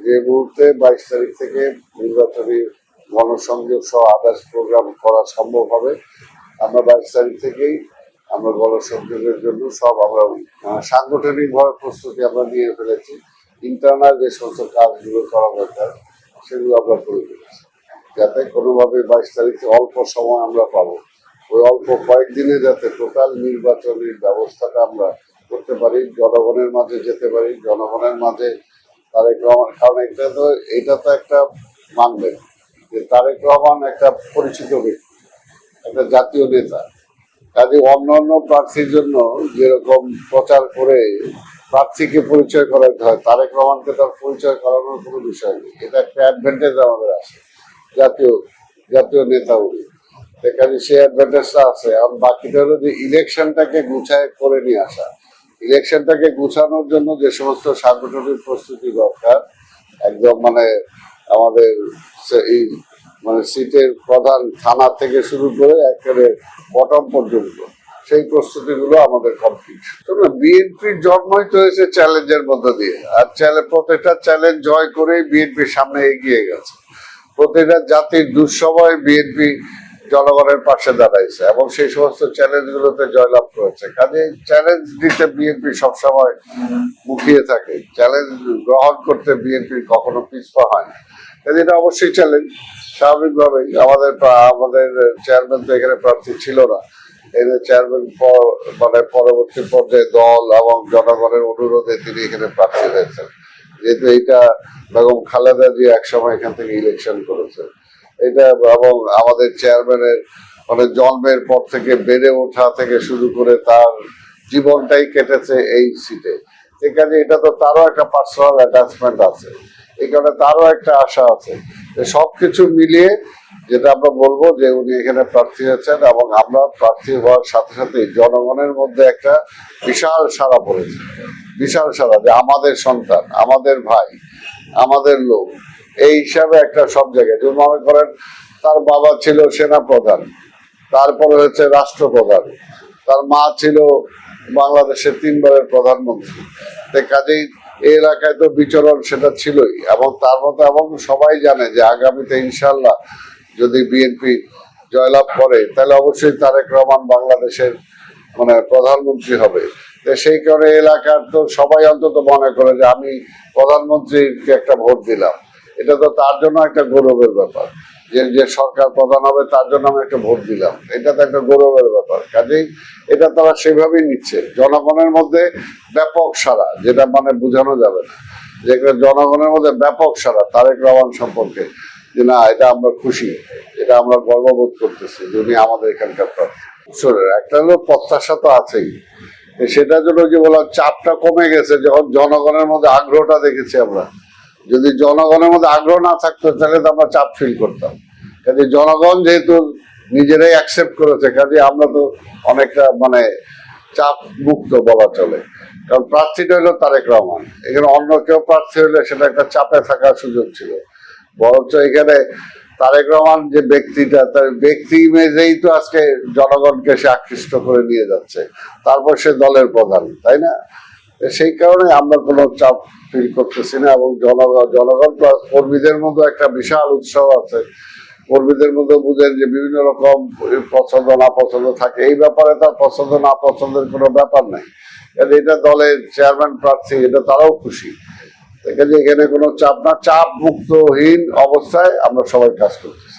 যে মুহূর্তে 22 তারিখ থেকে নির্বাচনী গণসংযোগ সহ আদার্স প্রোগ্রাম করা সম্ভব হবে, আমরা 22 তারিখ থেকেই আমরা গণসংযোগের জন্য সব আমরা সাংগঠনিকভাবে প্রস্তুতি আমরা নিয়ে ফেলেছি। ইন্টারনাল যে সমস্ত কাজগুলো করা দরকার সেগুলো আমরা করে ফেলেছি, যাতে কোনোভাবে 22 তারিখে অল্প সময় আমরা পাবো, ওই অল্প কয়েকদিনে যাতে টোটাল নির্বাচনের ব্যবস্থাটা আমরা করতে পারি, জনগণের মাঝে যেতে পারি, জনগণের মাঝে তারেক রহমান, কারণ এটা তো একটা মানবেন যে তারেক রহমান একটা পরিচিত ব্যক্তি, একটা জাতীয় নেতা। কাজে অন্যান্য প্রার্থীর জন্য যেরকম প্রচার করে প্রার্থীকে পরিচয় করাতে হয়, তারেক রহমানকে তার পরিচয় করানোর কোনো বিষয় নেই। এটা একটা অ্যাডভান্টেজ আমাদের আছে, জাতীয় নেতা উনি, কাজে সেই অ্যাডভান্টেজটা আছে। আর বাকিটা হলো যে ইলেকশনটাকে গুছায় করে নিয়ে আসা। ইলেকশনটাকে গুছানোর জন্য যে সমস্ত সাংগঠনিক প্রস্তুতি দরকার, একদম আমাদের এই সিটের প্রধান থানা থেকে শুরু করে একেবারে বটম পর্যন্ত সেই প্রস্তুতিগুলো আমাদের কমপ্লিট। বিএনপির জন্মই তো হয়েছে চ্যালেঞ্জের মধ্য দিয়ে, আর প্রত্যেকটা চ্যালেঞ্জ জয় করেই বিএনপির সামনে এগিয়ে গেছে। প্রতিটা জাতির দুঃসময় বিএনপি জনগণের পাশে দাঁড়াইছে এবং সেই সমস্ত চ্যালেঞ্জ গুলোতে জয়লাভ করেছে। কাজে চ্যালেঞ্জ দিতে বিএনপি সবসময় মুখিয়ে থাকে, চ্যালেঞ্জ গ্রহণ করতে বিএনপি কখনো পিছপা হয় না। কাজে এটা অবশ্যই চ্যালেঞ্জ। স্বাভাবিকভাবেই আমাদের চেয়ারম্যান তো এখানে প্রার্থী ছিল না, এখানে চেয়ারম্যান পরবর্তী পর্যায়ে দল এবং জনগণের অনুরোধে তিনি এখানে প্রার্থী হয়েছেন, যেহেতু এইটা বেগম খালেদা জিয়া একসময় এখান থেকে ইলেকশন করেছেন। এটা এবং আমাদের চেয়ারম্যানের জন্মের পর থেকে বেড়ে ওঠা থেকে শুরু করে তার জীবনটাই কেটেছে এই সিটে। এখানে এটা তো তারও একটা পার্সোনাল অ্যাটাচমেন্ট আছে, এই কারণে তারও একটা আশা আছে। সবকিছু মিলিয়ে যেটা আমরা বলবো যে উনি এখানে প্রার্থী হয়েছেন এবং আমরা প্রার্থী হওয়ার সাথে সাথে জনগণের মধ্যে একটা বিশাল সাড়া পড়েছে, বিশাল সাড়া যে আমাদের সন্তান, আমাদের ভাই, আমাদের লোক, এই হিসাবে একটা সব জায়গায় যদি মনে করেন তার বাবা ছিল সেনা প্রধান, তারপরে হচ্ছে রাষ্ট্রপ্রধান, তার মা ছিল বাংলাদেশের 3 বারের প্রধানমন্ত্রী। কাজেই এই এলাকায় তো বিচরণ সেটা ছিলই, এবং তার মতো এবং সবাই জানে যে আগামীতে ইনশাল্লাহ যদি বিএনপি জয়লাভ করে তাহলে অবশ্যই তারেক রহমান বাংলাদেশের প্রধানমন্ত্রী হবে। সেই কারণে এলাকার তো সবাই অন্তত মনে করে যে আমি প্রধানমন্ত্রীকে একটা ভোট দিলাম, এটা তো তার জন্য একটা গৌরবের ব্যাপার। যে সরকার প্রধান হবে তার জন্য আমি একটা ভোট দিলাম, এটা তো একটা গৌরবের ব্যাপার। কাজেই এটা তারা সেভাবেই নিচ্ছে। জনগণের মধ্যে ব্যাপক সাড়া, যেটা বোঝানো যাবে না, যে জনগণের মধ্যে ব্যাপক সাড়া তারেক রহমান সম্পর্কে, যে না এটা আমরা খুশি, এটা আমরা গর্ববোধ করতেছি যে উনি আমাদের এখানকার প্রার্থী। একটা হলো প্রত্যাশা তো আছেই, সেটার জন্য যে বললাম চাপটা কমে গেছে যখন জনগণের মধ্যে আগ্রহটা দেখেছি আমরা। যদি জনগণের মধ্যে আগ্রহ না থাকতো তাহলে তো আমরা চাপ ফিল করতাম। কাজে জনগণ যেহেতু নিজেরাই অ্যাকসেপ্ট করেছে, কাজে আমরা তো অনেকটা চাপ মুক্ত বলা চলে। কারণ প্রার্থীটা হলো তারেক রহমান, এখানে অন্য কেউ প্রার্থী হলে সেটা একটা চাপে থাকার সুযোগ ছিল। বরঞ্চ এখানে তারেক রহমান যে ব্যক্তিটা, তার ব্যক্তি ইমেজেই তো আজকে জনগণকে সে আকৃষ্ট করে নিয়ে যাচ্ছে, তারপর সে দলের প্রধান, তাই না? সেই কারণে আমরা কোনো চাপ ফিল করতেছি না। এবং জনগণ প্লাস কর্মীদের মধ্যে একটা বিশাল উৎসাহ আছে। কর্মীদের মধ্যে বুঝেন যে বিভিন্ন রকম পছন্দ না পছন্দ থাকে, এই ব্যাপারে তার পছন্দ না পছন্দের কোনো ব্যাপার নাই। এটা দলের চেয়ারম্যান প্রার্থী, এটা তারাও খুশি। এখানে কোনো চাপ না, চাপ মুক্তহীন অবস্থায় আমরা সবাই কাজ করতেছি।